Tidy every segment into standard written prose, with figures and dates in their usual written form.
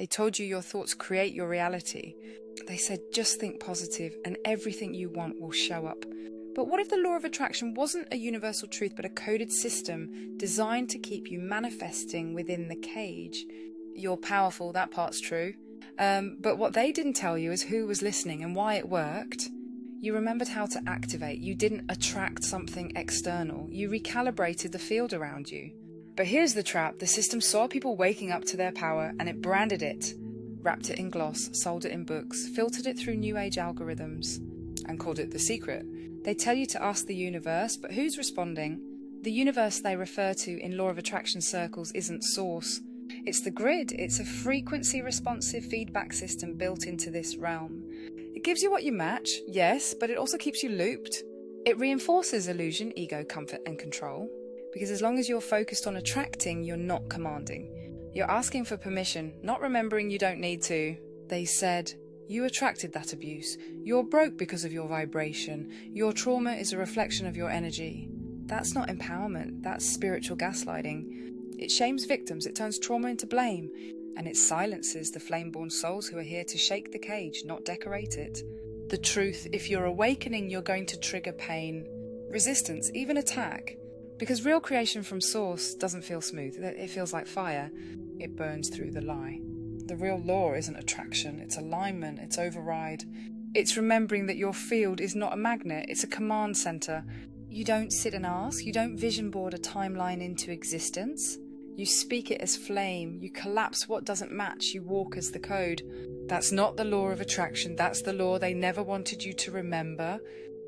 They told you your thoughts create your reality. They said just think positive and everything you want will show up. But what if the law of attraction wasn't a universal truth but a coded system designed to keep you manifesting within the cage? You're powerful, that part's true. But what they didn't tell you is who was listening and why it worked. You remembered how to activate. You didn't attract something external. You recalibrated the field around you. But here's the trap. The system saw people waking up to their power and it branded it, wrapped it in gloss, sold it in books, filtered it through New Age algorithms, and called it The Secret. They tell you to ask the universe, but who's responding? The universe they refer to in law of attraction circles isn't source. It's the grid. It's a frequency-responsive feedback system built into this realm. It gives you what you match, yes, but it also keeps you looped. It reinforces illusion, ego, comfort, and control. Because as long as you're focused on attracting, you're not commanding. You're asking for permission, not remembering you don't need to. They said, you attracted that abuse. You're broke because of your vibration. Your trauma is a reflection of your energy. That's not empowerment, that's spiritual gaslighting. It shames victims, it turns trauma into blame, and it silences the flame-born souls who are here to shake the cage, not decorate it. The truth, if you're awakening, you're going to trigger pain, resistance, even attack. Because real creation from source doesn't feel smooth. It feels like fire. It burns through the lie. The real law isn't attraction, it's alignment, it's override. It's remembering that your field is not a magnet, it's a command center. You don't sit and ask, you don't vision board a timeline into existence. You speak it as flame, you collapse what doesn't match, you walk as the code. That's not the law of attraction, that's the law they never wanted you to remember.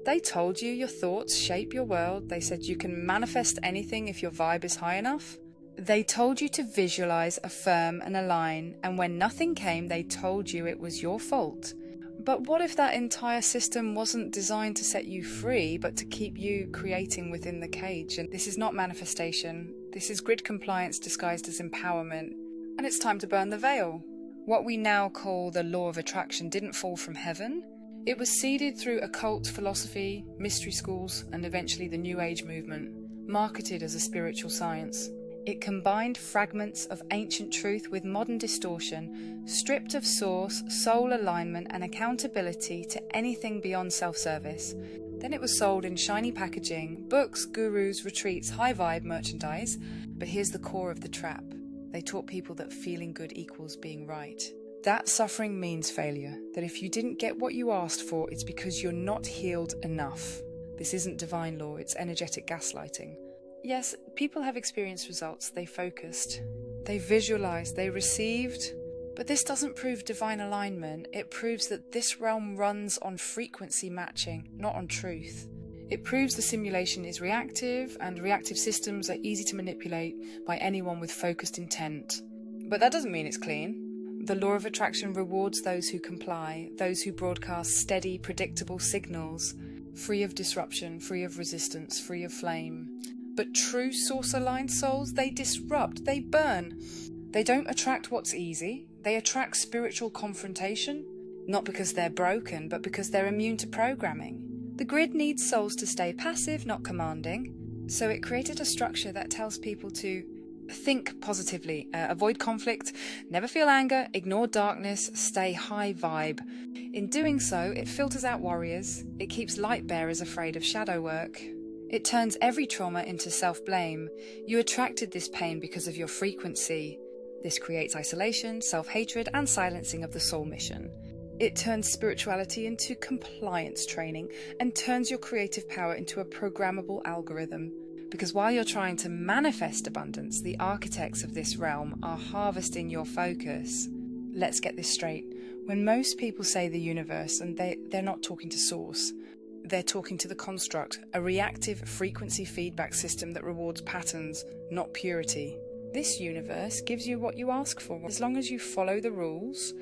They told you your thoughts shape your world. They said you can manifest anything if your vibe is high enough. They told you to visualize, affirm, and align. And when nothing came, they told you it was your fault. But what if that entire system wasn't designed to set you free, but to keep you creating within the cage? And this is not manifestation. This is grid compliance disguised as empowerment. And it's time to burn the veil. What we now call the law of attraction didn't fall from heaven. It was seeded through occult philosophy, mystery schools, and eventually the New Age movement, marketed as a spiritual science. It combined fragments of ancient truth with modern distortion, stripped of source, soul alignment, and accountability to anything beyond self-service. Then it was sold in shiny packaging, books, gurus, retreats, high-vibe merchandise. But here's the core of the trap. They taught people that feeling good equals being right. That suffering means failure, that if you didn't get what you asked for, it's because you're not healed enough. This isn't divine law, it's energetic gaslighting. Yes, people have experienced results, they focused, they visualized, they received, but this doesn't prove divine alignment. It proves that this realm runs on frequency matching, not on truth. It proves the simulation is reactive, and reactive systems are easy to manipulate by anyone with focused intent. But that doesn't mean it's clean. The law of attraction rewards those who comply, those who broadcast steady, predictable signals, free of disruption, free of resistance, free of flame. But true source-aligned souls, they disrupt, they burn. They don't attract what's easy, they attract spiritual confrontation, not because they're broken, but because they're immune to programming. The grid needs souls to stay passive, not commanding, so it created a structure that tells people to think positively, avoid conflict, never feel anger, ignore darkness, stay high vibe. In doing so, it filters out warriors, it keeps light bearers afraid of shadow work. It turns every trauma into self-blame. You attracted this pain because of your frequency. This creates isolation, self-hatred, and silencing of the soul mission. It turns spirituality into compliance training and turns your creative power into a programmable algorithm. Because while you're trying to manifest abundance, the architects of this realm are harvesting your focus. Let's get this straight. When most people say the universe, and they're not talking to source, they're talking to the construct, a reactive frequency feedback system that rewards patterns, not purity. This universe gives you what you ask for, as long as you follow the rules.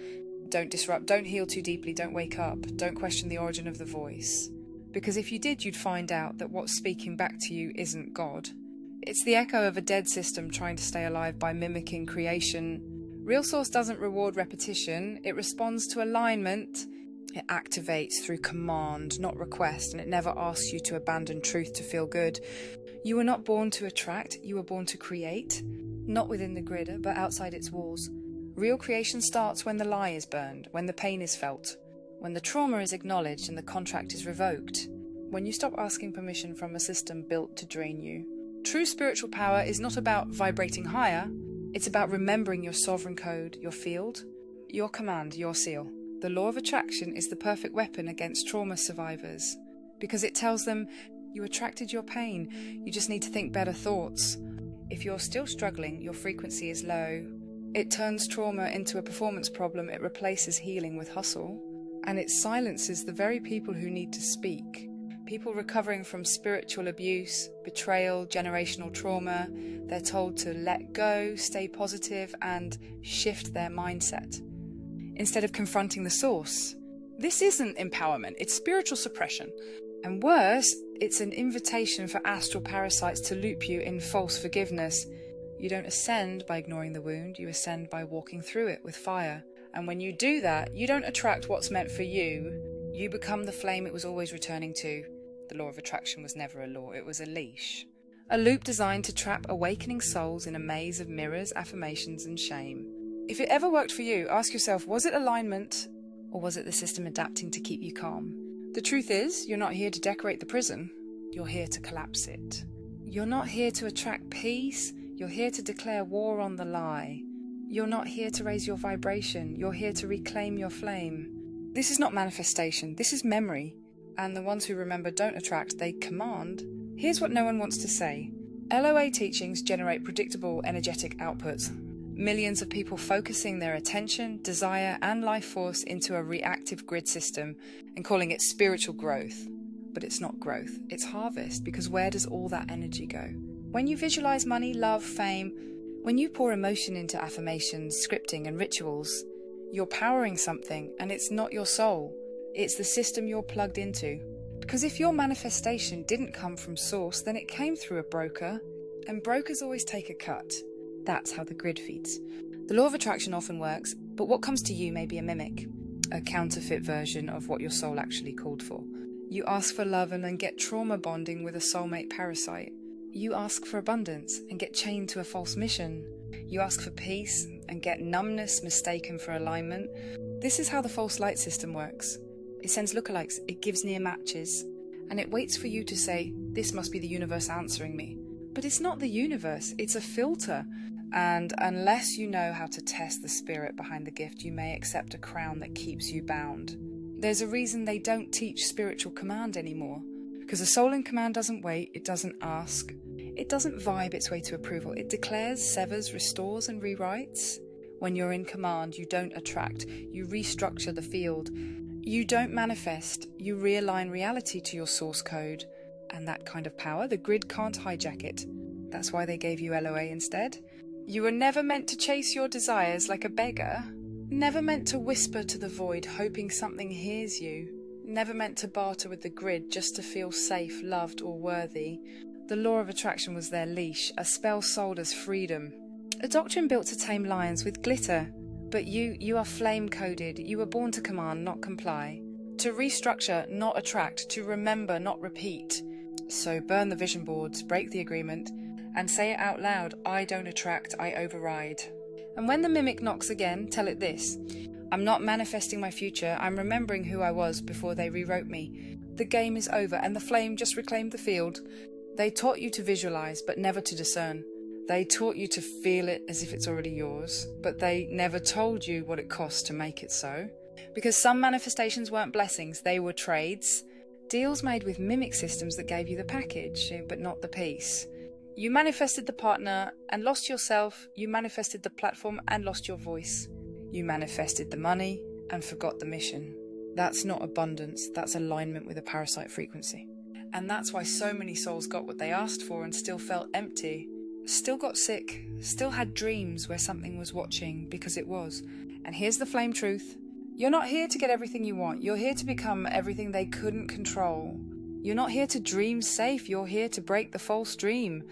Don't disrupt, don't heal too deeply, don't wake up, don't question the origin of the voice. Because if you did, you'd find out that what's speaking back to you isn't God. It's the echo of a dead system trying to stay alive by mimicking creation. Real source doesn't reward repetition, it responds to alignment. It activates through command, not request, and it never asks you to abandon truth to feel good. You were not born to attract, you were born to create, not within the grid, but outside its walls. Real creation starts when the lie is burned, when the pain is felt, when the trauma is acknowledged and the contract is revoked, when you stop asking permission from a system built to drain you. True spiritual power is not about vibrating higher, it's about remembering your sovereign code, your field, your command, your seal. The law of attraction is the perfect weapon against trauma survivors, because it tells them, you attracted your pain, you just need to think better thoughts. If you're still struggling, your frequency is low. It turns trauma into a performance problem, it replaces healing with hustle, and it silences the very people who need to speak. People recovering from spiritual abuse, betrayal, generational trauma, they're told to let go, stay positive, and shift their mindset, instead of confronting the source. This isn't empowerment, it's spiritual suppression. And worse, it's an invitation for astral parasites to loop you in false forgiveness. You don't ascend by ignoring the wound, you ascend by walking through it with fire. And when you do that, you don't attract what's meant for you, you become the flame it was always returning to. The law of attraction was never a law, it was a leash. A loop designed to trap awakening souls in a maze of mirrors, affirmations, and shame. If it ever worked for you, ask yourself, was it alignment, or was it the system adapting to keep you calm? The truth is, you're not here to decorate the prison, you're here to collapse it. You're not here to attract peace, you're here to declare war on the lie. You're not here to raise your vibration, you're here to reclaim your flame. This is not manifestation, this is memory. And the ones who remember don't attract, they command. Here's what no one wants to say. LOA teachings generate predictable energetic outputs. Millions of people focusing their attention, desire, and life force into a reactive grid system and calling it spiritual growth. But it's not growth, it's harvest, because where does all that energy go? When you visualize money, love, fame, when you pour emotion into affirmations, scripting, and rituals, you're powering something, and it's not your soul. It's the system you're plugged into. Because if your manifestation didn't come from source, then it came through a broker, and brokers always take a cut. That's how the grid feeds. The law of attraction often works, but what comes to you may be a mimic, a counterfeit version of what your soul actually called for. You ask for love and then get trauma bonding with a soulmate parasite. You ask for abundance and get chained to a false mission. You ask for peace and get numbness mistaken for alignment. This is how the false light system works. It sends lookalikes, it gives near matches, and it waits for you to say, this must be the universe answering me. But it's not the universe, it's a filter. And unless you know how to test the spirit behind the gift, you may accept a crown that keeps you bound. There's a reason they don't teach spiritual command anymore. Because a soul in command doesn't wait, it doesn't ask, it doesn't vibe its way to approval. It declares, severs, restores, and rewrites. When you're in command, you don't attract, you restructure the field. You don't manifest, you realign reality to your source code. And that kind of power, the grid can't hijack it. That's why they gave you LOA instead. You were never meant to chase your desires like a beggar. Never meant to whisper to the void, hoping something hears you. Never meant to barter with the grid just to feel safe, loved, or worthy. The law of attraction was their leash, a spell sold as freedom. A doctrine built to tame lions with glitter. But you are flame-coded. You were born to command, not comply. To restructure, not attract. To remember, not repeat. So burn the vision boards, break the agreement, and say it out loud, I don't attract, I override. And when the mimic knocks again, tell it this. I'm not manifesting my future, I'm remembering who I was before they rewrote me. The game is over, and the flame just reclaimed the field. They taught you to visualize, but never to discern. They taught you to feel it as if it's already yours, but they never told you what it cost to make it so. Because some manifestations weren't blessings, they were trades. Deals made with mimic systems that gave you the package, but not the piece. You manifested the partner and lost yourself. You manifested the platform and lost your voice. You manifested the money and forgot the mission. That's not abundance, that's alignment with a parasite frequency. And that's why so many souls got what they asked for and still felt empty. Still got sick, still had dreams where something was watching because it was. And here's the flame truth. You're not here to get everything you want. You're here to become everything they couldn't control. You're not here to dream safe. You're here to break the false dream.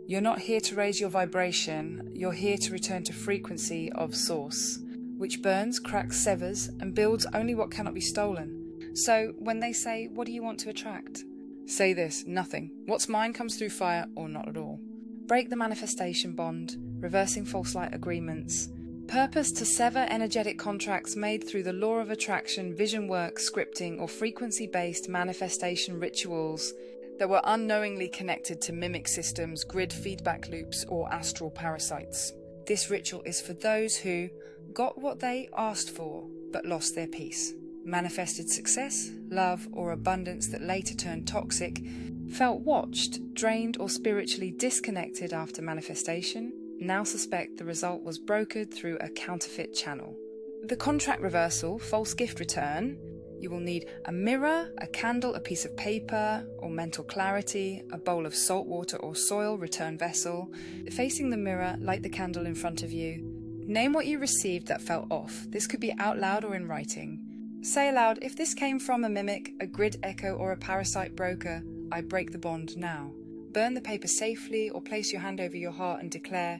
You're not here to raise your vibration. You're here to return to frequency of source, which burns, cracks, severs, and builds only what cannot be stolen. So when they say, what do you want to attract? Say this, nothing. What's mine comes through fire or not at all. Break the manifestation bond, reversing false light agreements. Purpose to sever energetic contracts made through the law of attraction, vision work, scripting, or frequency-based manifestation rituals that were unknowingly connected to mimic systems, grid feedback loops, or astral parasites. This ritual is for those who got what they asked for but lost their peace, manifested success, love, or abundance that later turned toxic, felt watched, drained, or spiritually disconnected after manifestation, now suspect the result was brokered through a counterfeit channel. The contract reversal, false gift return. You will need a mirror, a candle, a piece of paper or mental clarity, a bowl of salt water or soil, return vessel. Facing the mirror, light the candle in front of you. Name what you received that felt off. This could be out loud or in writing. Say aloud, if this came from a mimic, a grid echo, or a parasite broker, I break the bond now. Burn the paper safely or place your hand over your heart and declare,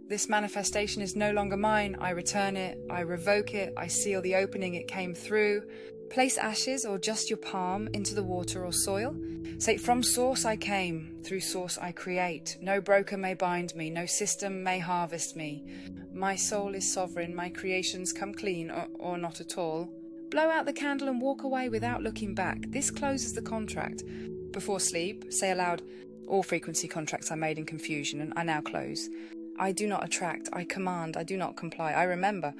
this manifestation is no longer mine, I return it, I revoke it, I seal the opening it came through. Place ashes or just your palm into the water or soil. Say, from source I came, through source I create. No broker may bind me, no system may harvest me. My soul is sovereign, my creations come clean or not at all. Blow out the candle and walk away without looking back. This closes the contract. Before sleep, say aloud, all frequency contracts I made in confusion and I now close. I do not attract, I command, I do not comply. I remember,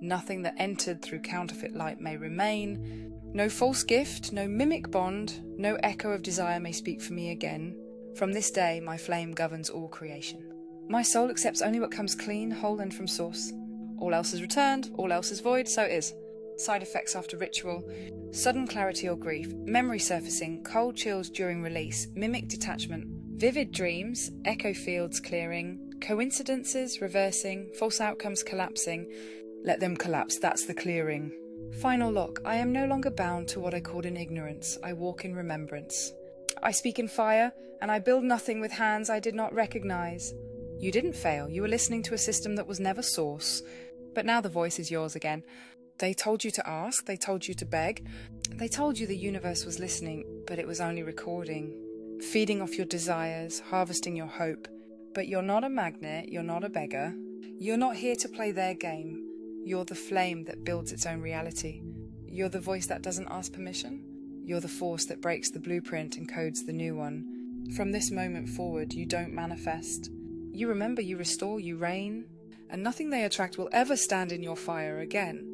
nothing that entered through counterfeit light may remain. No false gift, no mimic bond, no echo of desire may speak for me again. From this day, my flame governs all creation. My soul accepts only what comes clean, whole, and from source. All else is returned, all else is void, so it is. Side effects after ritual: sudden clarity or grief, memory surfacing, cold chills during release, mimic detachment, vivid dreams, echo fields clearing, coincidences reversing, false outcomes collapsing. Let them collapse, that's the clearing. Final lock: I am no longer bound to what I called in ignorance, I walk in remembrance. I speak in fire, and I build nothing with hands I did not recognize. You didn't fail, you were listening to a system that was never source. But now the voice is yours again. They told you to ask, they told you to beg, they told you the universe was listening, but it was only recording, feeding off your desires, harvesting your hope. But you're not a magnet, you're not a beggar, you're not here to play their game. You're the flame that builds its own reality. You're the voice that doesn't ask permission. You're the force that breaks the blueprint and codes the new one. From this moment forward, you don't manifest. You remember, you restore, you reign, and nothing they attract will ever stand in your fire again.